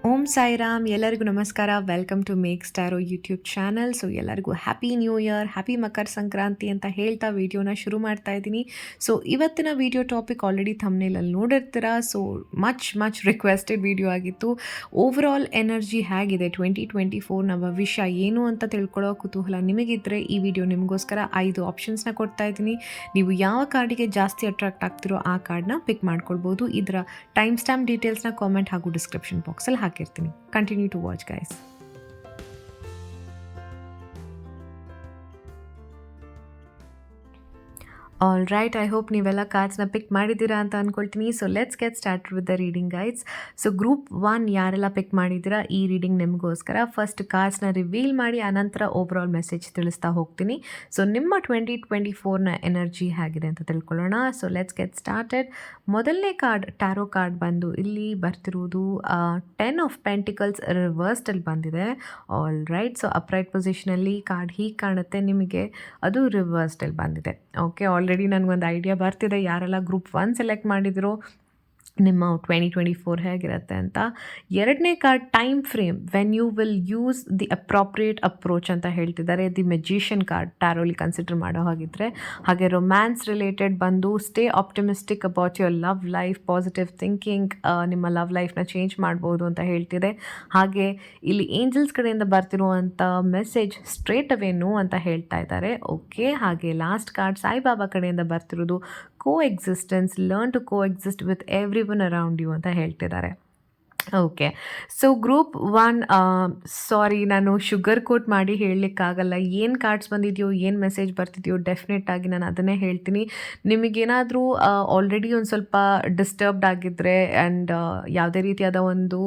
ಓಂ ಸಾಯಿರಾಮ್, ಎಲ್ಲರಿಗೂ ನಮಸ್ಕಾರ. Welcome to Make Staro YouTube channel. So ಎಲ್ಲರಿಗೂ happy new year, happy Makar Sankranti ಅಂತ ಹೇಳ್ತಾ ವಿಡಿಯೋನ ಶುರು ಮಾಡ್ತಾ ಇದ್ದೀನಿ. ಸೊ ಇವತ್ತಿನ ವಿಡಿಯೋ ಟಾಪಿಕ್ ಆಲ್ರೆಡಿ ಥಂಬ್ನೇಲಲ್ಲಿ ನೋಡಿರ್ತೀರ. ಸೊ ಮಚ್ ರಿಕ್ವೆಸ್ಟೆಡ್ ವಿಡಿಯೋ ಆಗಿತ್ತು. ಓವರ್ ಆಲ್ ಎನರ್ಜಿ ಹೇಗಿದೆ 2024 ನ ಭವಿಷ್ಯ ಏನು ಅಂತ ತಿಳ್ಕೊಳ್ಳೋ ಕುತೂಹಲ ನಿಮಗಿದ್ರೆ ಈ ವಿಡಿಯೋ ನಿಮಗೋಸ್ಕರ 5 ಆಪ್ಷನ್ಸ್ನ ಕೊಡ್ತಾ ಇದ್ದೀನಿ. ನೀವು ಯಾವ ಕಾರ್ಡಿಗೆ ಜಾಸ್ತಿ ಅಟ್ರಾಕ್ಟ್ ಆಗ್ತಿರೋ ಆ ಕಾರ್ಡ್ನ ಪಿಕ್ ಮಾಡ್ಕೊಳ್ಬೋದು. ಇದರ ಟೈಮ್ ಸ್ಟ್ಯಾಂಪ್ ಡೀಟೇಲ್ಸ್ನ ಕಾಮೆಂಟ್ ಹಾಗೂ ಡಿಸ್ಕ್ರಿಪ್ಷನ್ ಬಾಕ್ಸಲ್ಲಿ ಹಾಕಿರ್ತೀನಿ. Continue to watch guys. All right, I hope ನೀವೆಲ್ಲ ಕಾರ್ಡ್ಸ್ನ ಪಿಕ್ ಮಾಡಿದ್ದೀರಾ ಅಂತ ಅಂದ್ಕೊಳ್ತೀನಿ. So let's get start with the reading guides. So group 1 ಯಾರೆಲ್ಲ ಪಿಕ್ ಮಾಡಿದ್ದೀರಾ, ಈ ರೀಡಿಂಗ್ ನಿಮಗೋಸ್ಕರ. ಫಸ್ಟ್ ಕಾರ್ಡ್ಸ್ನ ರಿವೀಲ್ ಮಾಡಿ ಆನಂತರ ಓವರ್ ಆಲ್ ಮೆಸೇಜ್ ತಿಳಿಸ್ತಾ ಹೋಗ್ತೀನಿ. ಸೊ ನಿಮ್ಮ 2024ನ ಎನರ್ಜಿ ಹೇಗಿದೆ ಅಂತ ತಿಳ್ಕೊಳ್ಳೋಣ. So let's get started. ಮೊದಲನೇ ಕಾರ್ಡ್, ಟ್ಯಾರೋ ಕಾರ್ಡ್ ಬಂದು ಇಲ್ಲಿ ಬರ್ತಿರುವುದು 10 ಆಫ್ ಪೆಂಟಿಕಲ್ಸ್ ರಿವರ್ಸ್ಡಲ್ಲಿ ಬಂದಿದೆ. ಆಲ್ ರೈಟ್, ಸೊ ಅಪ್ರೈಟ್ ಪೊಸಿಷನಲ್ಲಿ ಕಾರ್ಡ್ ಹೀಗೆ ಕಾಣುತ್ತೆ ನಿಮಗೆ, ಅದು ರಿವರ್ಸ್ಡಲ್ಲಿ ಬಂದಿದೆ. ಓಕೆ, ಆಲ್ರೆಡಿ ನನಗೊಂದು ಐಡಿಯಾ ಬರ್ತಿದೆ ಯಾರೆಲ್ಲ ಗ್ರೂಪ್ 1 ಸೆಲೆಕ್ಟ್ ಮಾಡಿದ್ರು ನಿಮ್ಮ 2024 ಹೇಗಿರುತ್ತೆ ಅಂತ. ಎರಡನೇ card time frame, when you will use the appropriate approach ಅಂತ ಹೇಳ್ತಿದ್ದಾರೆ. ದಿ ಮೆಜಿಷಿಯನ್ ಕಾರ್ಡ್ ಟ್ಯಾರೋಲಿ ಕನ್ಸಿಡರ್ ಮಾಡೋ ಹಾಗಿದ್ರೆ. ಹಾಗೆ ರೊಮ್ಯಾನ್ಸ್ ರಿಲೇಟೆಡ್ ಬಂದು stay optimistic about your love life, positive thinking, ನಿಮ್ಮ ಲವ್ ಲೈಫ್ನ ಚೇಂಜ್ ಮಾಡ್ಬೋದು ಅಂತ ಹೇಳ್ತಿದೆ. ಹಾಗೆ ಇಲ್ಲಿ ಏಂಜಲ್ಸ್ ಕಡೆಯಿಂದ ಬರ್ತಿರುವಂಥ ಮೆಸೇಜ್ ಸ್ಟ್ರೇಟ್ ಅವೇ ನೋ ಅಂತ ಹೇಳ್ತಾ ಇದ್ದಾರೆ. ಓಕೆ, ಹಾಗೆ ಲಾಸ್ಟ್ ಕಾರ್ಡ್ ಸಾಯಿಬಾಬಾ ಕಡೆಯಿಂದ ಬರ್ತಿರೋದು coexistence, learn to coexist with everyone around you ಅಂತ ಹೇಳ್ತಿದ್ದಾರೆ. ಓಕೆ, ಸೊ ಗ್ರೂಪ್ 1, ಸಾರಿ ನಾನು ಶುಗರ್ ಕೋಟ್ ಮಾಡಿ ಹೇಳಲಿಕ್ಕಾಗಲ್ಲ. ಏನು ಕಾರ್ಡ್ಸ್ ಬಂದಿದೆಯೋ, ಏನು ಮೆಸೇಜ್ ಬರ್ತಿದೆಯೋ ಡೆಫಿನೆಟಾಗಿ ನಾನು ಅದನ್ನೇ ಹೇಳ್ತೀನಿ. ನಿಮಗೇನಾದರೂ ಆಲ್ರೆಡಿ ಒಂದು ಸ್ವಲ್ಪ ಡಿಸ್ಟರ್ಬ್ಡ್ ಆಗಿದ್ದರೆ ಆ್ಯಂಡ್ ಯಾವುದೇ ರೀತಿಯಾದ ಒಂದು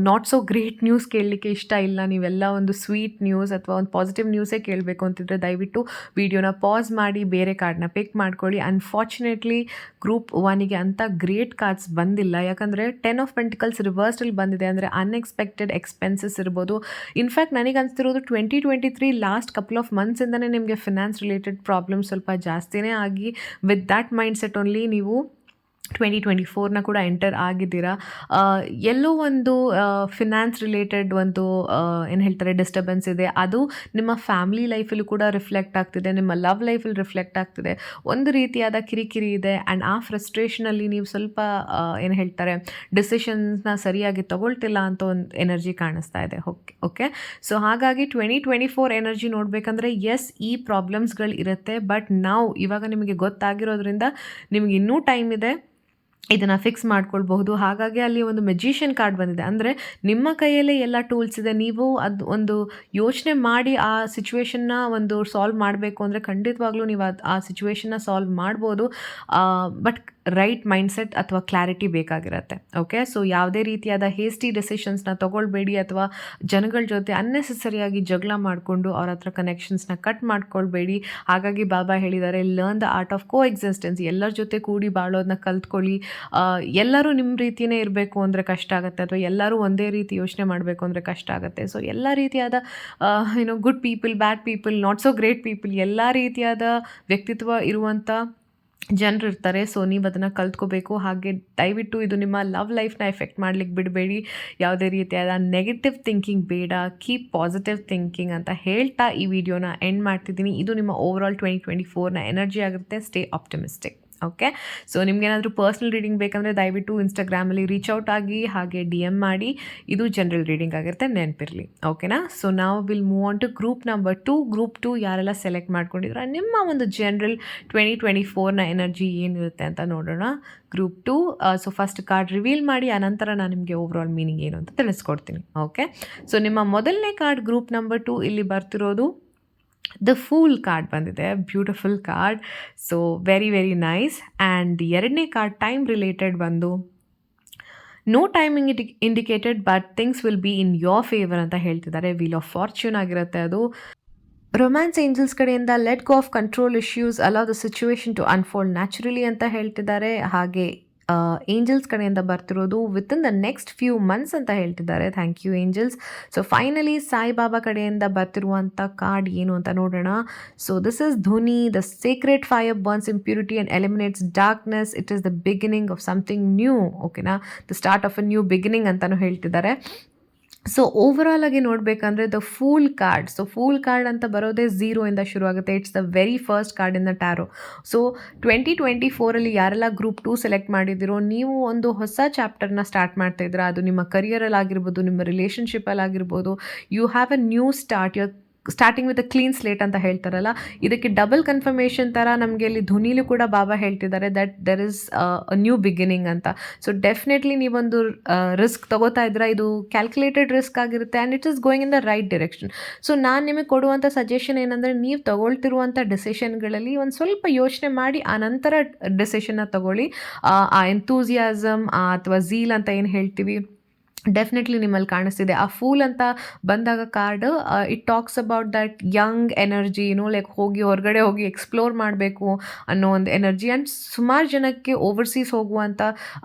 ನಾಟ್ ಸೋ ಗ್ರೇಟ್ ನ್ಯೂಸ್ ಕೇಳಲಿಕ್ಕೆ ಇಷ್ಟ ಇಲ್ಲ, ನೀವೆಲ್ಲ ಒಂದು ಸ್ವೀಟ್ ನ್ಯೂಸ್ ಅಥವಾ ಒಂದು ಪಾಸಿಟಿವ್ ನ್ಯೂಸೇ ಕೇಳಬೇಕು ಅಂತಿದ್ರೆ ದಯವಿಟ್ಟು ವಿಡಿಯೋನ ಪಾಸ್ ಮಾಡಿ ಬೇರೆ ಕಾರ್ಡ್ನ ಪಿಕ್ ಮಾಡ್ಕೊಳ್ಳಿ. ಅನ್ಫಾರ್ಚುನೇಟ್ಲಿ ಗ್ರೂಪ್ 1ಗೆ ಅಂಥ ಗ್ರೇಟ್ ಕಾರ್ಡ್ಸ್ ಬಂದಿಲ್ಲ, ಯಾಕಂದರೆ 10 ಆಫ್ ಪೆಂಟಿಕಲ್ಸ್ ರಿವರ್ಸ್ಡಲ್ಲಿ ಬಂದಿದೆ. ಅಂದರೆ ಅನ್ಎಕ್ಸ್ಪೆಕ್ಟೆಡ್ ಎಕ್ಸ್ಪೆನ್ಸಸ್ ಇರ್ಬೋದು. ಇನ್ಫ್ಯಾಕ್ಟ್ ನನಗೆ ಅನಿಸ್ತಿರೋದು 2023 ಲಾಸ್ಟ್ ಕಪಲ್ ಆಫ್ ಮಂತ್ಸಿಂದನೇ ನಿಮಗೆ ಫಿನಾನ್ಸ್ ರಿಲೇಟೆಡ್ ಪ್ರಾಬ್ಲಮ್ ಸ್ವಲ್ಪ ಜಾಸ್ತಿನೇ ಆಗಿ with that mind set only ನೀವು 2024ನ ಕೂಡ ಎಂಟರ್ ಆಗಿದ್ದೀರಾ. ಎಲ್ಲೋ ಒಂದು ಫಿನಾನ್ಸ್ ರಿಲೇಟೆಡ್ ಒಂದು ಏನು ಹೇಳ್ತಾರೆ ಡಿಸ್ಟರ್ಬೆನ್ಸ್ ಇದೆ, ಅದು ನಿಮ್ಮ ಫ್ಯಾಮಿಲಿ ಲೈಫಲ್ಲೂ ಕೂಡ ರಿಫ್ಲೆಕ್ಟ್ ಆಗ್ತಿದೆ, ನಿಮ್ಮ ಲವ್ ಲೈಫಲ್ಲಿ ರಿಫ್ಲೆಕ್ಟ್ ಆಗ್ತಿದೆ. ಒಂದು ರೀತಿಯಾದ ಕಿರಿಕಿರಿ ಇದೆ ಆ್ಯಂಡ್ ಆ ಫ್ರಸ್ಟ್ರೇಷನಲ್ಲಿ ನೀವು ಸ್ವಲ್ಪ ಏನು ಹೇಳ್ತಾರೆ ಡಿಸಿಷನ್ಸ್ನ ಸರಿಯಾಗಿ ತಗೊಳ್ತಿಲ್ಲ ಅಂತ ಒಂದು ಎನರ್ಜಿ ಕಾಣಿಸ್ತಾ ಇದೆ. ಓಕೆ, ಸೊ ಹಾಗಾಗಿ 2024 ಎನರ್ಜಿ ನೋಡಬೇಕಂದ್ರೆ ಎಸ್, ಈ ಪ್ರಾಬ್ಲಮ್ಸ್ಗಳು ಇರುತ್ತೆ, ಬಟ್ ನಾವು ಇವಾಗ ನಿಮಗೆ ಗೊತ್ತಾಗಿರೋದ್ರಿಂದ ನಿಮಗೆ ಇನ್ನೂ ಟೈಮ್ ಇದೆ, ಇದನ್ನು ಫಿಕ್ಸ್ ಮಾಡ್ಕೊಳ್ಬಹುದು. ಹಾಗಾಗಿ ಅಲ್ಲಿ ಒಂದು ಮೆಜಿಷಿಯನ್ ಕಾರ್ಡ್ ಬಂದಿದೆ. ಅಂದರೆ ನಿಮ್ಮ ಕೈಯಲ್ಲೇ ಎಲ್ಲ ಟೂಲ್ಸ್ ಇದೆ, ನೀವು ಅದು ಒಂದು ಯೋಚನೆ ಮಾಡಿ ಆ ಸಿಚುವೇಶನ್ನ ಒಂದು ಸಾಲ್ವ್ ಮಾಡಬೇಕು ಅಂದರೆ ಖಂಡಿತವಾಗ್ಲೂ ನೀವು ಆ ಸಿಚುವೇಶನ್ನ ಸಾಲ್ವ್ ಮಾಡ್ಬೋದು. ಬಟ್ ರೈಟ್ ಮೈಂಡ್ಸೆಟ್ ಅಥವಾ ಕ್ಲಾರಿಟಿ ಬೇಕಾಗಿರುತ್ತೆ. ಓಕೆ, ಸೊ ಯಾವುದೇ ರೀತಿಯಾದ ಹೇಸ್ಟಿ ಡೆಸಿಷನ್ಸ್ನ ತೊಗೊಳ್ಬೇಡಿ ಅಥವಾ ಜನಗಳ ಜೊತೆ ಅನ್ನೆಸೆಸರಿಯಾಗಿ ಜಗಳ ಮಾಡಿಕೊಂಡು ಅವ್ರ ಹತ್ರ ಕನೆಕ್ಷನ್ಸ್ನ ಕಟ್ ಮಾಡ್ಕೊಳ್ಬೇಡಿ. ಹಾಗಾಗಿ ಬಾಬಾ ಹೇಳಿದ್ದಾರೆ, learn the art of coexistence, ಎಲ್ಲರ ಜೊತೆ ಕೂಡಿ ಬಾಳೋದನ್ನ ಕಲ್ತ್ಕೊಳ್ಳಿ. ಎಲ್ಲರೂ ನಿಮ್ಮ ರೀತಿಯೇ ಇರಬೇಕು ಅಂದರೆ ಕಷ್ಟ ಆಗುತ್ತೆ, ಅಥವಾ ಎಲ್ಲರೂ ಒಂದೇ ರೀತಿ ಯೋಚನೆ ಮಾಡಬೇಕು ಅಂದರೆ ಕಷ್ಟ ಆಗುತ್ತೆ. ಸೊ ಎಲ್ಲ ರೀತಿಯಾದ good people, bad people, not so great people, ಎಲ್ಲ ರೀತಿಯಾದ ವ್ಯಕ್ತಿತ್ವ ಇರುವಂಥ ಜನರು ಇರ್ತಾರೆ. ಸೊ ನೀವು ಅದನ್ನು ಕಲ್ತ್ಕೋಬೇಕು. ಹಾಗೆ ದಯವಿಟ್ಟು ಇದು ನಿಮ್ಮ ಲವ್ ಲೈಫ್ನ ಎಫೆಕ್ಟ್ ಮಾಡ್ಲಿಕ್ಕೆ ಬಿಡಬೇಡಿ. ಯಾವುದೇ ರೀತಿಯಾದ ನೆಗೆಟಿವ್ ಥಿಂಕಿಂಗ್ ಬೇಡ, ಕೀಪ್ ಪಾಸಿಟಿವ್ ಥಿಂಕಿಂಗ್ ಅಂತ ಹೇಳ್ತಾ ಈ ವಿಡಿಯೋನ ಎಂಡ್ ಮಾಡ್ತಿದ್ದೀನಿ. ಇದು ನಿಮ್ಮ ಓವರ್ ಆಲ್ 2024ನ ಎನರ್ಜಿ ಆಗಿರುತ್ತೆ. Stay optimistic. ಓಕೆ, ಸೊ ನಿಮ್ಗೇನಾದರೂ ಪರ್ಸ್ನಲ್ ರೀಡಿಂಗ್ ಬೇಕಂದರೆ ದಯವಿಟ್ಟು ಇನ್ಸ್ಟಾಗ್ರಾಮಲ್ಲಿ ರೀಚ್ ಔಟ್ ಆಗಿ, ಹಾಗೆ DM ಮಾಡಿ. ಇದು ಜನರಲ್ ರೀಡಿಂಗ್ ಆಗಿರುತ್ತೆ, ನೆನಪಿರಲಿ. ಓಕೆನಾ? ಸೊ ನಾವು will move on to group number 2. Group 2 ಯಾರೆಲ್ಲ ಸೆಲೆಕ್ಟ್ ಮಾಡ್ಕೊಂಡಿದ್ರೆ ನಿಮ್ಮ ಒಂದು ಜನರಲ್ 2024ನ ಎನರ್ಜಿ ಏನಿರುತ್ತೆ ಅಂತ ನೋಡೋಣ. Group 2, so first card reveal ಮಾಡಿ ಆನಂತರ ನಾನು ನಿಮಗೆ ಓವರ್ ಆಲ್ ಮೀನಿಂಗ್ ಏನು ಅಂತ ತಿಳಿಸ್ಕೊಡ್ತೀನಿ. ಓಕೆ, ಸೊ ನಿಮ್ಮ ಮೊದಲನೇ ಕಾರ್ಡ್ ಗ್ರೂಪ್ ನಂಬರ್ 2 ಇಲ್ಲಿ ಬರ್ತಿರೋದು ದ ಫೂಲ್ ಕಾರ್ಡ್ ಬಂದಿದೆ. Beautiful card, so very nice. And ಎರಡನೇ ಕಾರ್ಡ್ ಟೈಮ್ ರಿಲೇಟೆಡ್ ಬಂದು no timing indicated but things will be in your favour ಅಂತ ಹೇಳ್ತಿದ್ದಾರೆ. ವೀಲ್ ಆಫ್ ಫಾರ್ಚ್ಯೂನ್ ಆಗಿರುತ್ತೆ ಅದು. ರೊಮ್ಯಾನ್ಸ್ ಏಂಜಲ್ಸ್ ಕಡೆಯಿಂದ let go of control issues, allow the situation to unfold naturally ಅಂತ ಹೇಳ್ತಿದ್ದಾರೆ. ಹಾಗೆ ಏಂಜಲ್ಸ್ ಕಡೆಯಿಂದ ಬರ್ತಿರೋದು within the next few months ಅಂತ ಹೇಳ್ತಿದ್ದಾರೆ. Thank you angels. So finally Sai Baba ಕಡೆಯಿಂದ ಬರ್ತಿರುವಂಥ ಕಾರ್ಡ್ ಏನು ಅಂತ ನೋಡೋಣ. So this is Dhuni, the secret fire burns impurity and eliminates darkness, it is the beginning of something new. ಓಕೆನಾ, the start of a new beginning ಅಂತಲೂ ಹೇಳ್ತಿದ್ದಾರೆ. ಸೊ ಓವರಾಲ್ ಆಗಿ ನೋಡಬೇಕಂದ್ರೆ the fool card. So fool card ಅಂತ ಬರೋದೇ 0 ಇಂದ ಶುರು ಆಗುತ್ತೆ. It's the very first card in the tarot. So 2024ಅಲ್ಲಿ ಯಾರೆಲ್ಲ ಗ್ರೂಪ್ 2 ಸೆಲೆಕ್ಟ್ ಮಾಡಿದಿರೋ, ನೀವು ಒಂದು ಹೊಸ ಚಾಪ್ಟರ್ನ ಸ್ಟಾರ್ಟ್ ಮಾಡ್ತಾ ಇದ್ದೀರಾ. ಅದು ನಿಮ್ಮ ಕರಿಯರಲ್ಲಿ ಆಗಿರ್ಬೋದು, ನಿಮ್ಮ ರಿಲೇಷನ್ಶಿಪ್ಪಲ್ಲಿ ಆಗಿರ್ಬೋದು. You have a new start. You starting with a clean slate ಅಂತ ಹೇಳ್ತಾರಲ್ಲ, ಇದಕ್ಕೆ ಡಬಲ್ ಕನ್ಫರ್ಮೇಷನ್ ಥರ ನಮಗೆ ಇಲ್ಲಿ ಧ್ವನಿಲೂ ಕೂಡ ಬಾಬಾ ಹೇಳ್ತಿದ್ದಾರೆ that there is a new beginning ಅಂತ. ಸೊ ಡೆಫಿನೆಟ್ಲಿ ನೀವೊಂದು ರಿಸ್ಕ್ ತಗೋತಾ ಇದ್ದೀರಾ. ಇದು ಕ್ಯಾಲ್ಕುಲೇಟೆಡ್ ರಿಸ್ಕ್ ಆಗಿರುತ್ತೆ and it is going in the right direction. So ನಾನು ನಿಮಗೆ ಕೊಡುವಂಥ ಸಜೆಷನ್ ಏನಂದರೆ, ನೀವು ತಗೊಳ್ತಿರುವಂಥ ಡೆಸಿಷನ್ಗಳಲ್ಲಿ ಒಂದು ಸ್ವಲ್ಪ ಯೋಚನೆ ಮಾಡಿ ಆನಂತರ ಡೆಸಿಷನ್ನ ತಗೊಳ್ಳಿ. ಆ ಎಂತೂಸಿಯಾಸಮ್ ಅಥವಾ ಝೀಲ್ ಅಂತ ಏನು ಹೇಳ್ತೀವಿ, ಡೆಫಿನೆಟ್ಲಿ ನಿಮ್ಮಲ್ಲಿ ಕಾಣಿಸ್ತಿದೆ. ಆ ಫೂಲ್ ಅಂತ ಬಂದಾಗ card, it talks about that Young energy, like ಹೊರಗಡೆ ಹೋಗಿ ಎಕ್ಸ್ಪ್ಲೋರ್ ಮಾಡಬೇಕು ಅನ್ನೋ ಒಂದು ಎನರ್ಜಿ. ಆ್ಯಂಡ್ ಸುಮಾರು ಜನಕ್ಕೆ ಓವರ್ಸೀಸ್ ಹೋಗುವಂಥ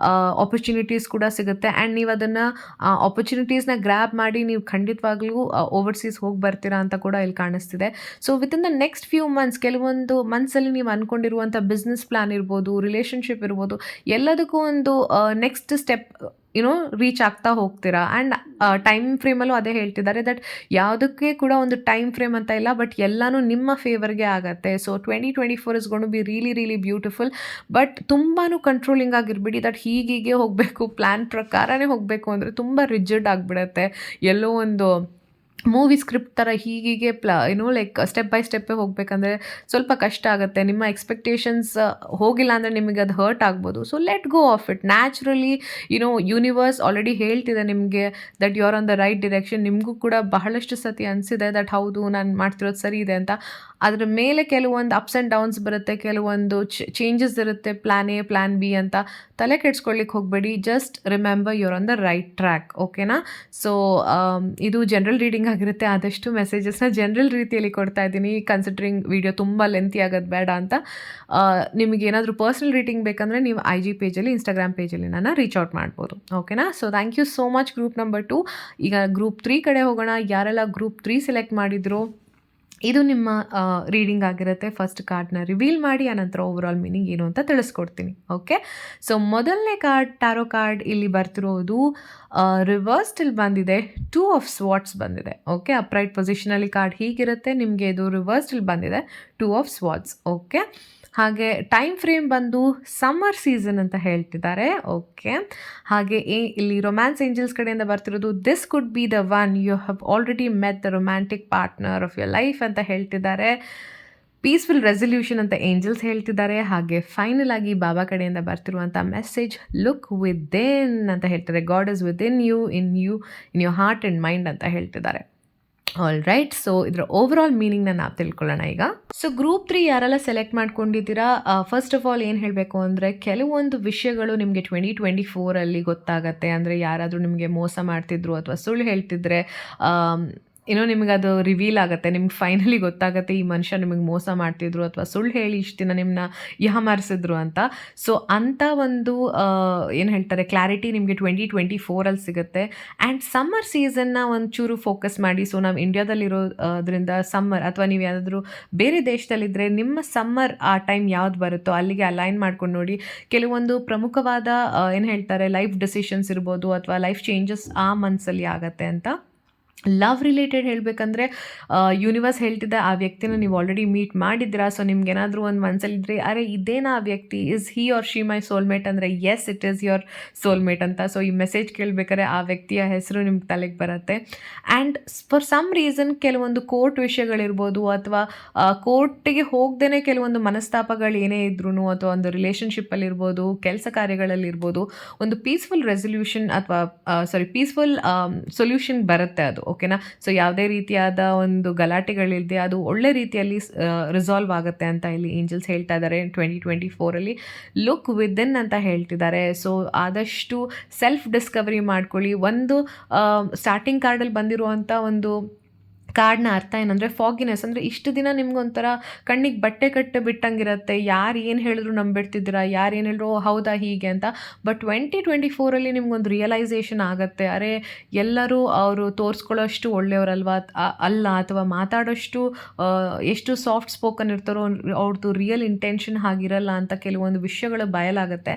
ಆಪರ್ಚುನಿಟೀಸ್ ಕೂಡ ಸಿಗುತ್ತೆ. ಆ್ಯಂಡ್ ನೀವು ಅದನ್ನು ಆಪರ್ಚುನಿಟೀಸ್ನ ಗ್ರ್ಯಾಬ್ ಮಾಡಿ ನೀವು ಖಂಡಿತವಾಗ್ಲೂ ಓವರ್ಸೀಸ್ ಹೋಗಿ ಬರ್ತೀರಾ ಅಂತ ಕೂಡ ಇಲ್ಲಿ ಕಾಣಿಸ್ತಿದೆ. So within the next few months, ಕೆಲವೊಂದು ಮಂತ್ಸಲ್ಲಿ ನೀವು ಅಂದ್ಕೊಂಡಿರುವಂಥ ಬಿಸ್ನೆಸ್ ಪ್ಲಾನ್ ಇರ್ಬೋದು, ರಿಲೇಷನ್ಶಿಪ್ ಇರ್ಬೋದು, ಎಲ್ಲದಕ್ಕೂ ಒಂದು ನೆಕ್ಸ್ಟ್ ಸ್ಟೆಪ್ ರೀಚ್ ಆಗ್ತಾ ಹೋಗ್ತೀರಾ. ಆ್ಯಂಡ್ ಟೈಮ್ ಫ್ರೇಮಲ್ಲೂ ಅದೇ ಹೇಳ್ತಿದ್ದಾರೆ ದಟ್ ಯಾವುದಕ್ಕೆ ಕೂಡ ಒಂದು ಟೈಮ್ ಫ್ರೇಮ್ ಅಂತ ಇಲ್ಲ, ಬಟ್ ಎಲ್ಲನೂ ನಿಮ್ಮ ಫೇವರ್ಗೆ ಆಗುತ್ತೆ. So 2024 is going to be really really beautiful. But ತುಂಬಾ ಕಂಟ್ರೋಲಿಂಗ್ ಆಗಿರ್ಬಿಡಿ. ದಟ್ ಹೀಗೀಗೆ ಹೋಗಬೇಕು, ಪ್ಲ್ಯಾನ್ ಪ್ರಕಾರನೇ ಹೋಗಬೇಕು ಅಂದರೆ ತುಂಬ ರಿಜಿಡ್ ಆಗಿಬಿಡುತ್ತೆ. ಎಲ್ಲೋ ಒಂದು ಮೂವಿ ಸ್ಕ್ರಿಪ್ಟ್ ಥರ ಹೀಗೀಗೆ ಲೈಕ್ ಸ್ಟೆಪ್ ಬೈ ಸ್ಟೆಪ್ಪೇ ಹೋಗಬೇಕಂದ್ರೆ ಸ್ವಲ್ಪ ಕಷ್ಟ ಆಗುತ್ತೆ. ನಿಮ್ಮ ಎಕ್ಸ್ಪೆಕ್ಟೇಷನ್ಸ್ ಹೋಗಿಲ್ಲ ಅಂದರೆ ನಿಮಗೆ ಅದು ಹರ್ಟ್ ಆಗ್ಬೋದು. So let go of it. Naturally universe already ಹೇಳ್ತಿದೆ ನಿಮಗೆ that you are on the right direction. ನಿಮಗೂ ಕೂಡ ಬಹಳಷ್ಟು ಸತಿ ಅನಿಸಿದೆ ದಟ್ ಹೌದು ನಾನು ಮಾಡ್ತಿರೋದು ಸರಿ ಇದೆ ಅಂತ. ಅದರ ಮೇಲೆ ಕೆಲವೊಂದು ಅಪ್ಸ್ ಆ್ಯಂಡ್ ಡೌನ್ಸ್ ಬರುತ್ತೆ, ಕೆಲವೊಂದು ಚೇಂಜಸ್ ಇರುತ್ತೆ, ಪ್ಲ್ಯಾನ್ ಎ ಪ್ಲ್ಯಾನ್ ಬಿ ಅಂತ. ತಲೆ ಕೆಡ್ಸ್ಕೊಳ್ಳಿಕ್ಕೆ ಹೋಗಬೇಡಿ. Just remember you are on the right track. ಓಕೆನಾ? ಸೊ ಇದು ಜನರಲ್ ರೀಡಿಂಗ್ ಆಗಿರುತ್ತೆ. ಆದಷ್ಟು ಮೆಸೇಜಸ್ನ ಜನರಲ್ ರೀತಿಯಲ್ಲಿ ಕೊಡ್ತಾ ಇದ್ದೀನಿ, ಕನ್ಸಿಡ್ರಿಂಗ್ ವಿಡಿಯೋ ತುಂಬ ಲೆಂತಿ ಆಗೋದು ಬೇಡ ಅಂತ. ನಿಮಗೆ ಏನಾದರೂ ಪರ್ಸ್ನಲ್ ರೀಡಿಂಗ್ ಬೇಕಂದರೆ ನೀವು IG ಪೇಜಲ್ಲಿ, ಇನ್ಸ್ಟಾಗ್ರಾಮ್ ಪೇಜಲ್ಲಿ ನನ್ನ ರೀಚ್ ಔಟ್ ಮಾಡ್ಬೋದು. ಓಕೆನಾ? So thank you so much group number 2. ಈಗ ಗ್ರೂಪ್ 3 ಕಡೆ ಹೋಗೋಣ. ಯಾರೆಲ್ಲ ಗ್ರೂಪ್ 3 ಸೆಲೆಕ್ಟ್ ಮಾಡಿದ್ರು, ಇದು ನಿಮ್ಮ ರೀಡಿಂಗ್ ಆಗಿರುತ್ತೆ. ಫಸ್ಟ್ ಕಾರ್ಡ್ನ ರಿವೀಲ್ ಮಾಡಿ ಆನಂತರ ಓವರಾಲ್ ಮೀನಿಂಗ್ ಏನು ಅಂತ ತಿಳಿಸ್ಕೊಡ್ತೀನಿ. ಓಕೆ, ಸೊ ಮೊದಲನೇ ಕಾರ್ಡ್, ಟ್ಯಾರೋ ಕಾರ್ಡ್ ಇಲ್ಲಿ ಬರ್ತಿರೋದು ರಿವರ್ಸ್ಡಲ್ಲಿ ಬಂದಿದೆ. 2 ಆಫ್ ಸ್ವಾರ್ಡ್ಸ್ ಬಂದಿದೆ. ಓಕೆ, ಅಪ್ರೈಟ್ ಪೊಸಿಷನಲ್ಲಿ ಕಾರ್ಡ್ ಹೀಗಿರುತ್ತೆ. ನಿಮಗೆ ಇದು ರಿವರ್ಸ್ಡಲ್ಲಿ ಬಂದಿದೆ 2 ಆಫ್ ಸ್ವಾರ್ಡ್ಸ್. ಓಕೆ, ಹಾಗೆ ಟೈಮ್ ಫ್ರೇಮ್ ಬಂದು ಸಮ್ಮರ್ ಸೀಸನ್ ಅಂತ ಹೇಳ್ತಿದ್ದಾರೆ. ಓಕೆ, ಹಾಗೆ ಇಲ್ಲಿ ರೊಮ್ಯಾನ್ಸ್ ಏಂಜಲ್ಸ್ ಕಡೆಯಿಂದ ಬರ್ತಿರೋದು this could be the one you have already met the romantic partner of your life ಅಂತ ಹೇಳ್ತಿದ್ದಾರೆ. ಪೀಸ್ಫುಲ್ ರೆಸಲ್ಯೂಷನ್ ಅಂತ ಏಂಜಲ್ಸ್ ಹೇಳ್ತಿದ್ದಾರೆ. ಹಾಗೆ ಫೈನಲ್ ಆಗಿ ಬಾಬಾ ಕಡೆಯಿಂದ ಬರ್ತಿರುವಂಥ ಮೆಸೇಜ್ ಲುಕ್ ವಿದಿನ್ ಅಂತ ಹೇಳ್ತಾರೆ. God is within you, in your heart and mind ಅಂತ ಹೇಳ್ತಿದ್ದಾರೆ. ಆಲ್ ರೈಟ್, ಸೊ ಇದರ ಓವರಾಲ್ ಮೀನಿಂಗ್ನ ನಾವು ತಿಳ್ಕೊಳ್ಳೋಣ ಈಗ. ಸೊ ಗ್ರೂಪ್ 3 ಯಾರೆಲ್ಲ ಸೆಲೆಕ್ಟ್ ಮಾಡ್ಕೊಂಡಿದ್ದೀರಾ, ಫಸ್ಟ್ ಆಫ್ ಆಲ್ ಏನು ಹೇಳಬೇಕು ಅಂದರೆ, ಕೆಲವೊಂದು ವಿಷಯಗಳು ನಿಮಗೆ 2024ಅಲ್ಲಿ ಗೊತ್ತಾಗತ್ತೆ. ಅಂದರೆ ಯಾರಾದರೂ ನಿಮಗೆ ಮೋಸ ಮಾಡ್ತಿದ್ರು ಅಥವಾ ಸುಳ್ಳು ಹೇಳ್ತಿದ್ರೆ ನಿಮಗೆ ಅದು ರಿವೀಲ್ ಆಗುತ್ತೆ. ನಿಮ್ಗೆ ಫೈನಲಿ ಗೊತ್ತಾಗುತ್ತೆ ಈ ಮನುಷ್ಯ ನಿಮಗೆ ಮೋಸ ಮಾಡ್ತಿದ್ರು ಅಥವಾ ಸುಳ್ಳು ಹೇಳಿ ಇಷ್ಟು ದಿನ ನಿಮ್ಮನ್ನ ಯಾಮಾರಿಸಿದ್ರು ಅಂತ. ಸೊ ಅಂಥ ಒಂದು ಏನು ಹೇಳ್ತಾರೆ ಕ್ಲಾರಿಟಿ ನಿಮಗೆ 2024ಅಲ್ಲಿ ಸಿಗುತ್ತೆ. ಆ್ಯಂಡ್ ಸಮ್ಮರ್ ಸೀಸನ್ನ ಒಂಚೂರು ಫೋಕಸ್ ಮಾಡಿ. ಸೊ ನಾವು ಇಂಡಿಯಾದಲ್ಲಿರೋದ್ರಿಂದ ಸಮ್ಮರ್, ಅಥವಾ ನೀವು ಯಾವುದಾದ್ರೂ ಬೇರೆ ದೇಶದಲ್ಲಿದ್ದರೆ ನಿಮ್ಮ ಸಮ್ಮರ್ ಆ ಟೈಮ್ ಯಾವ್ದು ಬರುತ್ತೋ ಅಲ್ಲಿಗೆ ಅಲೈನ್ ಮಾಡ್ಕೊಂಡು ನೋಡಿ. ಕೆಲವೊಂದು ಪ್ರಮುಖವಾದ ಏನು ಹೇಳ್ತಾರೆ ಲೈಫ್ ಡಿಸಿಷನ್ಸ್ ಇರ್ಬೋದು ಅಥವಾ ಲೈಫ್ ಚೇಂಜಸ್ ಆ ಮಂತ್ಸಲ್ಲಿ ಆಗುತ್ತೆ ಅಂತ. ಲವ್ ರಿಲೇಟೆಡ್ ಹೇಳಬೇಕಂದ್ರೆ ಯೂನಿವರ್ಸ್ ಹೇಳ್ತಿದ್ದೆ ಆ ವ್ಯಕ್ತಿನ ನೀವು ಆಲ್ರೆಡಿ ಮೀಟ್ ಮಾಡಿದ್ದೀರಾ. ಸೊ ನಿಮ್ಗೇನಾದರೂ ಒಂದು ಮನಸ್ಸಲ್ಲಿದ್ದರೆ ಅರೆ ಇದೇನಾ ಆ ವ್ಯಕ್ತಿ, is he or she my soulmate ಅಂದರೆ is it is your soulmate ಅಂತ. ಸೊ ಈ ಮೆಸೇಜ್ ಕೇಳಬೇಕಾದ್ರೆ ಆ ವ್ಯಕ್ತಿಯ ಹೆಸರು ನಿಮ್ಗೆ ತಲೆಗೆ ಬರುತ್ತೆ. ಆ್ಯಂಡ್ ಫಾರ್ ಸಮ್ ರೀಸನ್ ಕೆಲವೊಂದು ಕೋರ್ಟ್ ವಿಷಯಗಳಿರ್ಬೋದು ಅಥವಾ ಕೋರ್ಟಿಗೆ ಹೋಗ್ದೇ ಕೆಲವೊಂದು ಮನಸ್ತಾಪಗಳು ಏನೇ ಇದ್ರೂ ಅಥವಾ ಒಂದು ರಿಲೇಷನ್ಶಿಪ್ಪಲ್ಲಿರ್ಬೋದು, ಕೆಲಸ ಕಾರ್ಯಗಳಲ್ಲಿರ್ಬೋದು, ಒಂದು ಪೀಸ್ಫುಲ್ ರೆಸಲ್ಯೂಷನ್ ಅಥವಾ ಪೀಸ್ಫುಲ್ ಸೊಲ್ಯೂಷನ್ ಬರುತ್ತೆ ಅದು. ಓಕೆನಾ? ಸೊ ಯಾವುದೇ ರೀತಿಯಾದ ಒಂದು ಗಲಾಟೆಗಳಿಲ್ಲದೆ ಅದು ಒಳ್ಳೆ ರೀತಿಯಲ್ಲಿ ರಿಸಾಲ್ವ್ ಆಗುತ್ತೆ ಅಂತ ಇಲ್ಲಿ ಏಂಜಲ್ಸ್ ಹೇಳ್ತಾ ಇದ್ದಾರೆ. 2024ಅಲ್ಲಿ ಲುಕ್ ವಿದಿನ್ ಅಂತ ಹೇಳ್ತಿದ್ದಾರೆ. ಸೊ ಆದಷ್ಟು ಸೆಲ್ಫ್ ಡಿಸ್ಕವರಿ ಮಾಡ್ಕೊಳ್ಳಿ. ಒಂದು ಸ್ಟಾರ್ಟಿಂಗ್ ಕಾರ್ಡಲ್ಲಿ ಬಂದಿರುವಂಥ ಒಂದು ಕಾರ್ಡ್ನ ಅರ್ಥ ಏನಂದರೆ ಫಾಗಿನೆಸ್, ಅಂದರೆ ಇಷ್ಟು ದಿನ ನಿಮ್ಗೊಂಥರ ಕಣ್ಣಿಗೆ ಬಟ್ಟೆ ಕಟ್ಟೆ ಬಿಟ್ಟಂಗಿರುತ್ತೆ, ಯಾರು ಏನು ಹೇಳಿದ್ರು ನಂಬಿಡ್ತಿದ್ದೀರಾ, ಯಾರು ಏನು ಹೇಳಿದ್ರು ಹೌದಾ ಹೀಗೆ ಅಂತ. ಬಟ್ 2024ಅಲ್ಲಿ ನಿಮ್ಗೊಂದು ರಿಯಲೈಸೇಷನ್ ಆಗುತ್ತೆ, ಅರೆ ಎಲ್ಲರೂ ಅವರು ತೋರಿಸ್ಕೊಳ್ಳೋಷ್ಟು ಒಳ್ಳೆಯವರಲ್ವಾ ಅಲ್ಲ, ಅಥವಾ ಮಾತಾಡೋಷ್ಟು ಎಷ್ಟು ಸಾಫ್ಟ್ ಸ್ಪೋಕನ್ ಇರ್ತಾರೋ ಅವ್ರದ್ದು ರಿಯಲ್ ಇಂಟೆನ್ಷನ್ ಹಾಗಿರಲ್ಲ ಅಂತ ಕೆಲವೊಂದು ವಿಷಯಗಳು ಬಯಲಾಗುತ್ತೆ.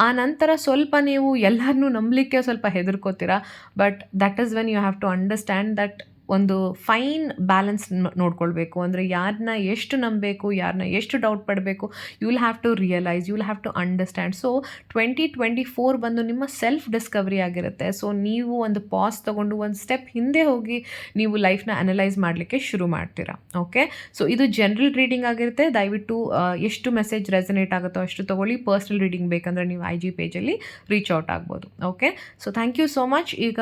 ಆ ನಂತರ ಸ್ವಲ್ಪ ನೀವು ಎಲ್ಲರನ್ನೂ ನಂಬಲಿಕ್ಕೆ ಸ್ವಲ್ಪ ಹೆದರ್ಕೋತೀರಾ. But that is when you have to understand that ಒಂದು ಫೈನ್ ಬ್ಯಾಲೆನ್ಸ್ ನೋಡ್ಕೊಳ್ಬೇಕು. ಅಂದರೆ ಯಾರನ್ನ ಎಷ್ಟು ನಂಬಬೇಕು, ಯಾರನ್ನ ಎಷ್ಟು ಡೌಟ್ ಪಡಬೇಕು, you will have to realise, you will have to understand. So 2024 ಬಂದು ನಿಮ್ಮ ಸೆಲ್ಫ್ ಡಿಸ್ಕವರಿ ಆಗಿರುತ್ತೆ. ಸೊ ನೀವು ಒಂದು ಪಾಸ್ ತೊಗೊಂಡು ಒಂದು ಸ್ಟೆಪ್ ಹಿಂದೆ ಹೋಗಿ ನೀವು ಲೈಫ್ನ ಅನಲೈಸ್ ಮಾಡಲಿಕ್ಕೆ ಶುರು ಮಾಡ್ತೀರಾ. ಓಕೆ, ಸೊ ಇದು ಜನರಲ್ ರೀಡಿಂಗ್ ಆಗಿರುತ್ತೆ. ದಯವಿಟ್ಟು ಎಷ್ಟು ಮೆಸೇಜ್ ರೆಸನೇಟ್ ಆಗುತ್ತೋ ಅಷ್ಟು ತೊಗೊಳ್ಳಿ. ಪರ್ಸ್ನಲ್ ರೀಡಿಂಗ್ ಬೇಕಂದರೆ ನೀವು IG ಪೇಜಲ್ಲಿ ರೀಚ್ ಔಟ್ ಆಗ್ಬೋದು. Okay, so thank you so much. ಈಗ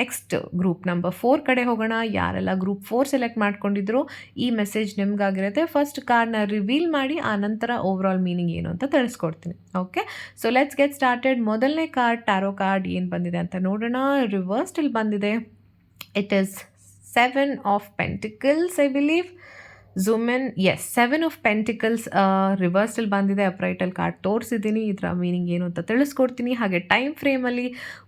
ನೆಕ್ಸ್ಟ್ ಗ್ರೂಪ್ ನಂಬರ್ 4 ಕಡೆ ಹೋಗೋಣ. ಯಾರೆಲ್ಲ ಗ್ರೂಪ್ 4 ಸೆಲೆಕ್ಟ್ ಮಾಡ್ಕೊಂಡಿದ್ರು ಈ ಮೆಸೇಜ್ ನಿಮ್ಗಾಗಿರುತ್ತೆ. ಫಸ್ಟ್ ಕಾರ್ಡ್ನ ರಿವೀಲ್ ಮಾಡಿ ಆ ನಂತರ ಓವರ್ ಆಲ್ ಮೀನಿಂಗ್ ಏನು ಅಂತ ತಿಳಿಸ್ಕೊಡ್ತೀನಿ. Okay, so let's get started. ಮೊದಲನೇ ಕಾರ್ಡ್ ಟ್ಯಾರೋ ಕಾರ್ಡ್ ಏನು ಬಂದಿದೆ ಅಂತ ನೋಡೋಣ. ರಿವರ್ಸ್ಡ್ ಬಂದಿದೆ. It is 7 of pentacles I believe. Zoom in. Yes, 7 of pentacles reversal ಬಂದಿದೆ. ಅಪ್ರೈಟಲ್ಲಿ ಕಾರ್ಡ್ ತೋರಿಸಿದ್ದೀನಿ. ಇದರ ಮೀನಿಂಗ್ ಏನು ಅಂತ ತಿಳಿಸ್ಕೊಡ್ತೀನಿ. ಹಾಗೆ ಟೈಮ್ ಫ್ರೇಮಲ್ಲಿ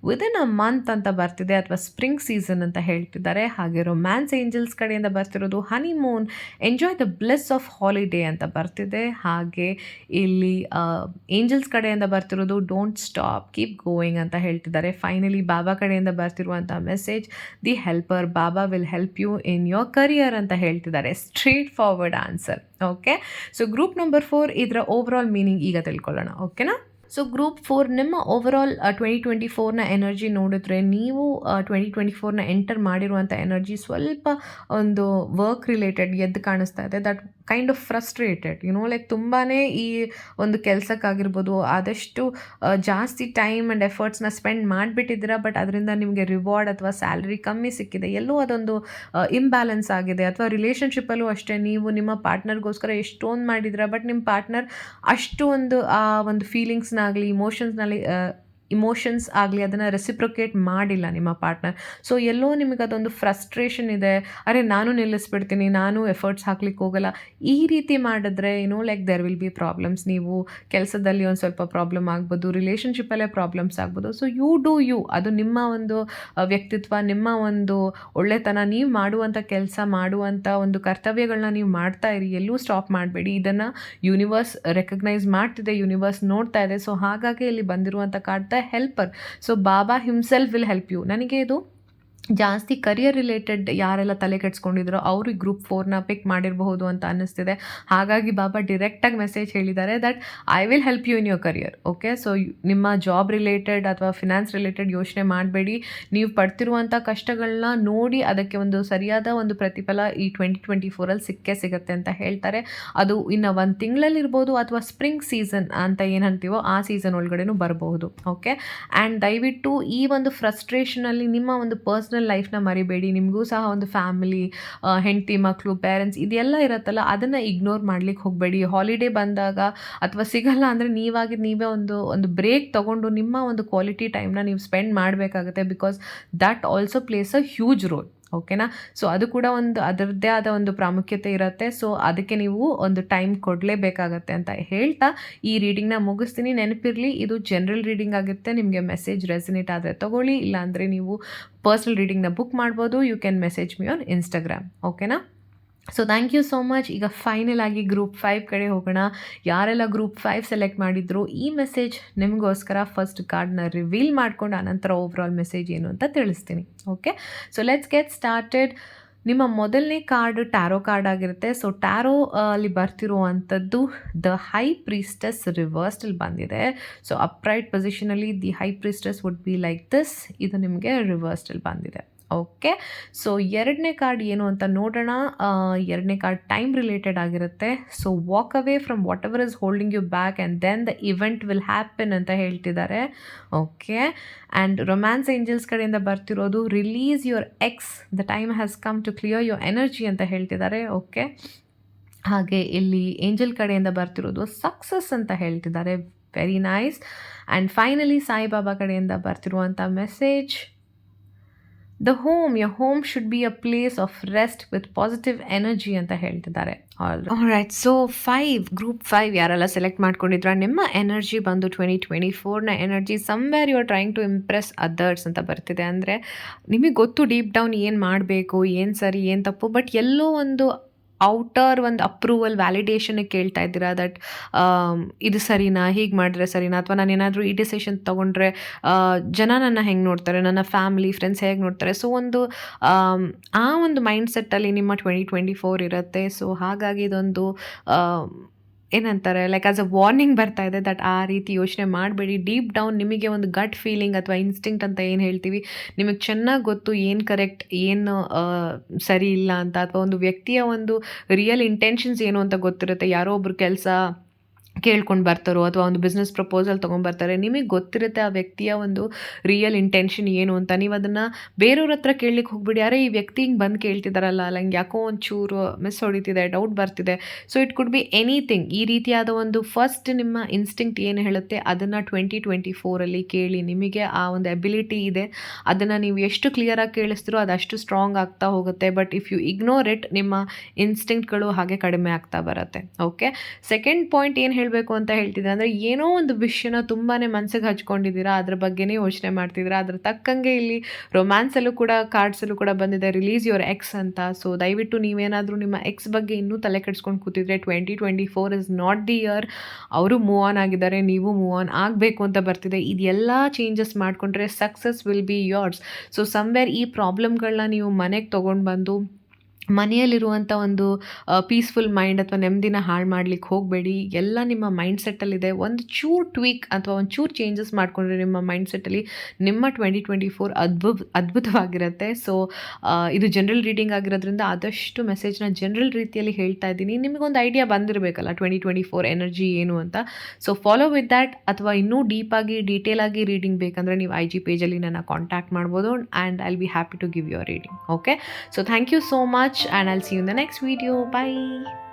ವಿದಿನ್ ಅ ಮಂತ್ ಅಂತ ಬರ್ತಿದೆ, ಅಥವಾ ಸ್ಪ್ರಿಂಗ್ ಸೀಸನ್ ಅಂತ ಹೇಳ್ತಿದ್ದಾರೆ. ಹಾಗೆ ರೊಮ್ಯಾನ್ಸ್ ಏಂಜಲ್ಸ್ ಕಡೆಯಿಂದ ಬರ್ತಿರೋದು honeymoon, enjoy the bless of holiday ಅಂತ ಬರ್ತಿದೆ. ಹಾಗೆ ಇಲ್ಲಿ ಏಂಜಲ್ಸ್ ಕಡೆಯಿಂದ ಬರ್ತಿರೋದು ಡೋಂಟ್ ಸ್ಟಾಪ್, ಕೀಪ್ ಗೋಯಿಂಗ್ ಅಂತ ಹೇಳ್ತಿದ್ದಾರೆ. ಫೈನಲಿ ಬಾಬಾ ಕಡೆಯಿಂದ ಬರ್ತಿರುವಂಥ ಮೆಸೇಜ್, ದಿ ಹೆಲ್ಪರ್, ಬಾಬಾ will help you in your career ಅಂತ ಹೇಳ್ತಿದ್ದಾರೆ. Straight forward answer. Okay, so group number 4 ಇದರ ಓವರ್ ಆಲ್ ಮೀನಿಂಗ್ ಈಗ ತಿಳ್ಕೊಳ್ಳೋಣ. ಓಕೆನಾ? ಸೊ ಗ್ರೂಪ್ 4 ನಿಮ್ಮ ಓವರ್ ಆಲ್ 2024ನ ಎನರ್ಜಿ ನೋಡಿದ್ರೆ, ನೀವು 2024ನ ಎಂಟರ್ ಮಾಡಿರುವಂಥ ಎನರ್ಜಿ ಸ್ವಲ್ಪ ಒಂದು ವರ್ಕ್ ರಿಲೇಟೆಡ್ ಎದ್ದು ಕಾಣಿಸ್ತಾ ಇದೆ. That kind of frustrated, like ತುಂಬಾ ಈ ಒಂದು ಕೆಲಸಕ್ಕಾಗಿರ್ಬೋದು ಆದಷ್ಟು ಜಾಸ್ತಿ ಟೈಮ್ ಆ್ಯಂಡ್ ಎಫರ್ಟ್ಸ್ನ ಸ್ಪೆಂಡ್ ಮಾಡಿಬಿಟ್ಟಿದ್ದೀರಾ. ಬಟ್ ಅದರಿಂದ ನಿಮಗೆ ರಿವಾರ್ಡ್ ಅಥವಾ ಸ್ಯಾಲ್ರಿ ಕಮ್ಮಿ ಸಿಕ್ಕಿದೆ. ಎಲ್ಲೋ ಅದೊಂದು ಇಂಬ್ಯಾಲೆನ್ಸ್ ಆಗಿದೆ. ಅಥವಾ ರಿಲೇಷನ್ಶಿಪ್ಪಲ್ಲೂ ಅಷ್ಟೇ, ನೀವು ನಿಮ್ಮ ಪಾರ್ಟ್ನರ್ಗೋಸ್ಕರ ಎಷ್ಟೊಂದು ಮಾಡಿದ್ದೀರಾ, ಬಟ್ ನಿಮ್ಮ ಪಾರ್ಟ್ನರ್ ಅಷ್ಟು ಆ ಒಂದು ಫೀಲಿಂಗ್ಸ್ನಾಗಲಿ ಇಮೋಷನ್ಸ್ ಆಗಲಿ ಅದನ್ನು ರೆಸಿಪ್ರೊಕೇಟ್ ಮಾಡಿಲ್ಲ ನಿಮ್ಮ ಪಾರ್ಟ್ನರ್. ಸೊ ಎಲ್ಲೋ ನಿಮಗೆ ಅದೊಂದು ಫ್ರಸ್ಟ್ರೇಷನ್ ಇದೆ. ಅರೆ ನಾನು ನಿಲ್ಲಿಸ್ಬಿಡ್ತೀನಿ, ನಾನು ಎಫರ್ಟ್ಸ್ ಹಾಕ್ಲಿಕ್ಕೆ ಹೋಗಲ್ಲ. ಈ ರೀತಿ ಮಾಡಿದ್ರೆ like there will be problems. ನೀವು ಕೆಲಸದಲ್ಲಿ ಒಂದು ಸ್ವಲ್ಪ ಪ್ರಾಬ್ಲಮ್ ಆಗ್ಬೋದು, ರಿಲೇಷನ್ಶಿಪ್ಪಲ್ಲೇ ಪ್ರಾಬ್ಲಮ್ಸ್ ಆಗ್ಬೋದು. ಸೊ ಯು ಡೂ ಯು, ಅದು ನಿಮ್ಮ ಒಂದು ವ್ಯಕ್ತಿತ್ವ, ನಿಮ್ಮ ಒಂದು ಒಳ್ಳೆತನ. ನೀವು ಮಾಡುವಂಥ ಕೆಲಸ, ಮಾಡುವಂಥ ಒಂದು ಕರ್ತವ್ಯಗಳನ್ನ ನೀವು ಮಾಡ್ತಾ ಇರಿ, ಎಲ್ಲೂ ಸ್ಟಾಪ್ ಮಾಡಬೇಡಿ. ಇದನ್ನು ಯೂನಿವರ್ಸ್ ರೆಕಗ್ನೈಸ್ ಮಾಡ್ತಿದೆ, ಯೂನಿವರ್ಸ್ ನೋಡ್ತಾ ಇದೆ. ಸೊ ಹಾಗಾಗಿ ಇಲ್ಲಿ ಬಂದಿರುವಂಥ card the helper. So Baba himself will help you. ನನಗೆ ಇದು ಜಾಸ್ತಿ ಕರಿಯರ್ ರಿಲೇಟೆಡ್ ಯಾರೆಲ್ಲ ತಲೆ ಕೆಡ್ಸ್ಕೊಂಡಿದ್ರೋ ಅವ್ರಿಗೆ ಗ್ರೂಪ್ 4ನ ಪಿಕ್ ಮಾಡಿರಬಹುದು ಅಂತ ಅನ್ನಿಸ್ತಿದೆ. ಹಾಗಾಗಿ ಬಾಬಾ ಡಿರೆಕ್ಟಾಗಿ ಮೆಸೇಜ್ ಹೇಳಿದ್ದಾರೆ that I will help you in your career. Okay, so ನಿಮ್ಮ ಜಾಬ್ ರಿಲೇಟೆಡ್ ಅಥವಾ ಫಿನಾನ್ಸ್ ರಿಲೇಟೆಡ್ ಯೋಚನೆ ಮಾಡಬೇಡಿ. ನೀವು ಪಡ್ತಿರುವಂಥ ಕಷ್ಟಗಳನ್ನ ನೋಡಿ ಅದಕ್ಕೆ ಒಂದು ಸರಿಯಾದ ಒಂದು ಪ್ರತಿಫಲ ಈ 2024ಅಲ್ಲಿ ಸಿಗುತ್ತೆ ಅಂತ ಹೇಳ್ತಾರೆ. ಅದು ಇನ್ನು 1 ತಿಂಗಳಲ್ಲಿರ್ಬೋದು, ಅಥವಾ ಸ್ಪ್ರಿಂಗ್ ಸೀಸನ್ ಅಂತ ಏನು ಅಂತೀವೋ ಆ ಸೀಸನ್ ಒಳಗಡೆನೂ ಬರಬಹುದು. ಓಕೆ, ಆ್ಯಂಡ್ ದಯವಿಟ್ಟು ಈ ಒಂದು ಫ್ರಸ್ಟ್ರೇಷನಲ್ಲಿ ನಿಮ್ಮ ಒಂದು ಪರ್ಸನಲ್ ಲೈಫ್ನ ಮರಿಬೇಡಿ. ನಿಮಗೂ ಸಹ ಒಂದು ಫ್ಯಾಮಿಲಿ, ಹೆಂಡತಿ, ಮಕ್ಕಳು, ಪೇರೆಂಟ್ಸ್ ಇದೆಲ್ಲ ಇರುತ್ತಲ್ಲ, ಅದನ್ನು ಇಗ್ನೋರ್ ಮಾಡ್ಲಿಕ್ಕೆ ಹೋಗಬೇಡಿ. ಹಾಲಿಡೇ ಬಂದಾಗ ಅಥವಾ ಸಿಗಲ್ಲ ಅಂದರೆ ನೀವೇ ಒಂದು ಬ್ರೇಕ್ ತೊಗೊಂಡು ನಿಮ್ಮ ಒಂದು ಕ್ವಾಲಿಟಿ ಟೈಮ್ನ ನೀವು ಸ್ಪೆಂಡ್ ಮಾಡಬೇಕಾಗುತ್ತೆ. Because that also place a huge role. ಓಕೆನಾ? ಸೊ ಅದು ಕೂಡ ಒಂದು ಅದರದ್ದೇ ಆದ ಒಂದು ಪ್ರಾಮುಖ್ಯತೆ ಇರುತ್ತೆ. ಸೊ ಅದಕ್ಕೆ ನೀವು ಒಂದು ಟೈಮ್ ಕೊಡಲೇಬೇಕಾಗತ್ತೆ ಅಂತ ಹೇಳ್ತಾ ಈ ರೀಡಿಂಗ್ನ ಮುಗಿಸ್ತೀನಿ. ನೆನಪಿರಲಿ, ಇದು ಜನರಲ್ ರೀಡಿಂಗ್ ಆಗುತ್ತೆ. ನಿಮಗೆ ಮೆಸೇಜ್ ರೆಸನೇಟ್ ಆದರೆ ತೊಗೊಳ್ಳಿ, ಇಲ್ಲಾಂದರೆ ನೀವು ಪರ್ಸ್ನಲ್ ರೀಡಿಂಗ್ನ ಬುಕ್ ಮಾಡ್ಬೋದು. You can message me on Instagram. ಓಕೆನಾ? So thank you so much. ಈಗ ಫೈನಲ್ ಆಗಿ ಗ್ರೂಪ್ 5 ಕಡೆ ಹೋಗೋಣ. ಯಾರೆಲ್ಲ ಗ್ರೂಪ್ 5 ಸೆಲೆಕ್ಟ್ ಮಾಡಿದ್ರು ಈ ಮೆಸೇಜ್ ನಿಮಗೋಸ್ಕರ. ಫಸ್ಟ್ ಕಾರ್ಡ್ನ ರಿವೀಲ್ ಮಾಡ್ಕೊಂಡು ಆನಂತರ ಓವರ್ ಆಲ್ ಮೆಸೇಜ್ ಏನು ಅಂತ ತಿಳಿಸ್ತೀನಿ. Okay, so let's get started. ನಿಮ್ಮ ಮೊದಲನೇ ಕಾರ್ಡ್ ಟ್ಯಾರೋ ಕಾರ್ಡ್ ಆಗಿರುತ್ತೆ. ಸೊ ಟ್ಯಾರೋ ಅಲ್ಲಿ ಬರ್ತಿರುವಂಥದ್ದು ದ ಹೈ ಪ್ರೀಸ್ಟಸ್ ರಿವರ್ಸ್ಡಲ್ಲಿ ಬಂದಿದೆ. ಸೊ ಅಪ್ರೈಟ್ ಪೊಸಿಷನಲ್ಲಿ the high priestess would be like this. ಇದು ನಿಮಗೆ ರಿವರ್ಸ್ಡಲ್ಲಿ ಬಂದಿದೆ. ಓಕೆ, ಸೊ ಎರಡನೇ ಕಾರ್ಡ್ ಏನು ಅಂತ ನೋಡೋಣ. ಎರಡನೇ ಕಾರ್ಡ್ ಟೈಮ್ ರಿಲೇಟೆಡ್ ಆಗಿರುತ್ತೆ. So walk away from whatever is holding you back and then the event will happen ಅಂತ ಹೇಳ್ತಿದ್ದಾರೆ. ಓಕೆ, ಆ್ಯಂಡ್ ರೊಮ್ಯಾನ್ಸ್ ಏಂಜಲ್ಸ್ ಕಡೆಯಿಂದ ಬರ್ತಿರೋದು release your ex, the time has come to clear your energy ಅಂತ ಹೇಳ್ತಿದ್ದಾರೆ. Okay, ಹಾಗೆ ಇಲ್ಲಿ angel ಕಡೆಯಿಂದ ಬರ್ತಿರೋದು success ಅಂತ ಹೇಳ್ತಿದ್ದಾರೆ. Very nice. And finally Sai Baba ಕಡೆಯಿಂದ ಬರ್ತಿರುವಂಥ message your home should be a place of rest with positive energy ಅಂತ ಹೇಳ್ತಿದ್ದಾರೆ. ಆಲ್ರೈಟ್, ಸೊ 5 ಗ್ರೂಪ್ 5 ಯಾರೆಲ್ಲ ಸೆಲೆಕ್ಟ್ ಮಾಡ್ಕೊಂಡಿದ್ರ, ನಿಮ್ಮ ಎನರ್ಜಿ ಬಂದು 2024ನ energy somewhere you are trying to impress others ಅಂತ ಬರ್ತಿದೆ. ಅಂದರೆ ನಿಮಗೆ ಗೊತ್ತು ಡೀಪ್ ಡೌನ್ ಏನು ಮಾಡಬೇಕು, ಏನು ಸರಿ ಏನು ತಪ್ಪು, ಬಟ್ ಎಲ್ಲೋ ಒಂದು ಔಟರ್ ಒಂದು ಅಪ್ರೂವಲ್ ವ್ಯಾಲಿಡೇಷನ್ಗೆ ಕೇಳ್ತಾ ಇದ್ದೀರಾ ದಟ್ ಇದು ಸರಿನಾ, ಹೀಗೆ ಮಾಡಿದ್ರೆ ಸರಿನಾ, ಅಥವಾ ನಾನು ಏನಾದರೂ ಈ ಡಿಸಿಷನ್ ತೊಗೊಂಡ್ರೆ ಜನ ನನ್ನ ಹೆಂಗೆ ನೋಡ್ತಾರೆ, ನನ್ನ ಫ್ಯಾಮಿಲಿ ಫ್ರೆಂಡ್ಸ್ ಹೇಗೆ ನೋಡ್ತಾರೆ. ಸೊ ಒಂದು ಆ ಒಂದು ಮೈಂಡ್ಸೆಟ್ಟಲ್ಲಿ ನಿಮ್ಮ 2024 ಇರುತ್ತೆ. ಸೊ ಹಾಗಾಗಿ ಇದೊಂದು ಏನಂತಾರೆ, ಲೈಕ್ ಆಸ್ ಅ ವಾರ್ನಿಂಗ್ ಬರ್ತಾ ಇದೆ ದಟ್ ಆ ರೀತಿ ಯೋಚನೆ ಮಾಡಬೇಡಿ. ಡೀಪ್ ಡೌನ್ ನಿಮಗೆ ಒಂದು ಗಟ್ ಫೀಲಿಂಗ್ ಅಥವಾ ಇನ್ಸ್ಟಿಂಕ್ಟ್ ಅಂತ ಏನು ಹೇಳ್ತೀವಿ, ನಿಮಗೆ ಚೆನ್ನಾಗಿ ಗೊತ್ತು ಏನು ಕರೆಕ್ಟ್, ಏನು ಸರಿ ಇಲ್ಲ ಅಂತ, ಅಥವಾ ಒಂದು ವ್ಯಕ್ತಿಯ ಒಂದು ರಿಯಲ್ ಇಂಟೆನ್ಷನ್ಸ್ ಏನು ಅಂತ ಗೊತ್ತಿರುತ್ತೆ. ಯಾರೋ ಒಬ್ರು ಕೆಲಸ ಕೇಳ್ಕೊಂಡು ಬರ್ತಾರೋ ಅಥವಾ ಒಂದು ಬಿಸ್ನೆಸ್ ಪ್ರಪೋಸಲ್ ತೊಗೊಂಡ್ಬರ್ತಾರೆ, ನಿಮಗೆ ಗೊತ್ತಿರುತ್ತೆ ಆ ವ್ಯಕ್ತಿಯ ಒಂದು ರಿಯಲ್ ಇಂಟೆನ್ಷನ್ ಏನು ಅಂತ. ನೀವು ಅದನ್ನು ಬೇರೆಯವ್ರ ಹತ್ರ ಕೇಳಲಿಕ್ಕೆ ಹೋಗ್ಬಿಡಿ, ಯಾರೇ ಈ ವ್ಯಕ್ತಿ ಹಿಂಗೆ ಬಂದು ಕೇಳ್ತಿದ್ದಾರಲ್ಲ, ನಂಗೆ ಯಾಕೋ ಒಂಚೂರು ಮಿಸ್ ಹೊಡಿತಿದೆ, ಡೌಟ್ ಬರ್ತಿದೆ. So it could be anything. ಈ ರೀತಿಯಾದ ಒಂದು ಫಸ್ಟ್ ನಿಮ್ಮ ಇನ್ಸ್ಟಿಂಕ್ಟ್ ಏನು ಹೇಳುತ್ತೆ ಅದನ್ನು 2024ಅಲ್ಲಿ ಕೇಳಿ. ನಿಮಗೆ ಆ ಒಂದು ಎಬಿಲಿಟಿ ಇದೆ, ಅದನ್ನು ನೀವು ಎಷ್ಟು ಕ್ಲಿಯರಾಗಿ ಕೇಳಿಸ್ತೀರೋ ಅದಷ್ಟು ಸ್ಟ್ರಾಂಗ್ ಆಗ್ತಾ ಹೋಗುತ್ತೆ. But if you ignore it, ನಿಮ್ಮ ಇನ್ಸ್ಟಿಂಕ್ಟ್ಗಳು ಹಾಗೆ ಕಡಿಮೆ ಆಗ್ತಾ ಬರುತ್ತೆ. ಓಕೆ, ಸೆಕೆಂಡ್ ಪಾಯಿಂಟ್ ಏನು ಹೇಳಬೇಕು ಅಂತ ಹೇಳ್ತಿದ್ರೆ, ಅಂದರೆ ಏನೋ ಒಂದು ವಿಷಯನ ತುಂಬಾ ಮನಸ್ಸಿಗೆ ಹಚ್ಕೊಂಡಿದ್ದೀರಾ, ಅದ್ರ ಬಗ್ಗೆನೇ ಯೋಚನೆ ಮಾಡ್ತಿದ್ದೀರಾ. ಅದ್ರ ತಕ್ಕಂಗೆ ಇಲ್ಲಿ ರೊಮ್ಯಾನ್ಸಲ್ಲೂ ಕೂಡ ಕಾರ್ಡ್ಸಲ್ಲೂ ಕೂಡ ಬಂದಿದೆ ರಿಲೀಸ್ ಯುವರ್ ಎಕ್ಸ್ ಅಂತ. ಸೊ ದಯವಿಟ್ಟು ನೀವೇನಾದರೂ ನಿಮ್ಮ ಎಕ್ಸ್ ಬಗ್ಗೆ ಇನ್ನೂ ತಲೆ ಕೆಡಿಸ್ಕೊಂಡು ಕೂತಿದ್ರೆ 2024 ಇಸ್ ನಾಟ್ ದಿ ಇಯರ್. ಅವರು ಮೂವ್ ಆನ್ ಆಗಿದ್ದಾರೆ, ನೀವು ಮೂವ್ ಆನ್ ಆಗಬೇಕು ಅಂತ ಬರ್ತಿದೆ. ಇದೆಲ್ಲ ಚೇಂಜಸ್ ಮಾಡಿಕೊಂಡ್ರೆ success will be yours. So somewhere ಈ ಪ್ರಾಬ್ಲಮ್ಗಳನ್ನ ನೀವು ಮನೆಗೆ ತೊಗೊಂಡು ಬಂದು ಮನೆಯಲ್ಲಿರುವಂಥ ಒಂದು ಪೀಸ್ಫುಲ್ ಮೈಂಡ್ ಅಥವಾ ನೆಮ್ಮದಿನ ಹಾಳು ಮಾಡ್ಲಿಕ್ಕೆ ಹೋಗಬೇಡಿ. ಎಲ್ಲ ನಿಮ್ಮ ಮೈಂಡ್ಸೆಟ್ಟಲ್ಲಿದೆ. ಒಂದು ಚೂರು ಟ್ವೀಕ್ ಅಥವಾ ಒಂದು ಚೂರು ಚೇಂಜಸ್ ಮಾಡಿಕೊಂಡ್ರೆ ನಿಮ್ಮ ಮೈಂಡ್ಸೆಟ್ಟಲ್ಲಿ ನಿಮ್ಮ 2024 ಅದ್ಭುತವಾಗಿರುತ್ತೆ. ಸೊ ಇದು ಜನರಲ್ ರೀಡಿಂಗ್ ಆಗಿರೋದ್ರಿಂದ ಆದಷ್ಟು ಮೆಸೇಜ್ನ ಜನರಲ್ ರೀತಿಯಲ್ಲಿ ಹೇಳ್ತಾ ಇದ್ದೀನಿ. ನಿಮಗೊಂದು ಐಡಿಯಾ ಬಂದಿರಬೇಕಲ್ಲ 2024 ಎನರ್ಜಿ ಏನು ಅಂತ. So follow with that. ಅಥವಾ ಇನ್ನೂ ಡೀಪಾಗಿ ಡೀಟೇಲಾಗಿ ರೀಡಿಂಗ್ ಬೇಕಂದರೆ ನೀವು IG ಪೇಜಲ್ಲಿ ನನ್ನ ಕಾಂಟ್ಯಾಕ್ಟ್ ಮಾಡ್ಬೋದು and I will be happy to give your reading. Okay, so thank you so much and I'll see you in the next video. Bye.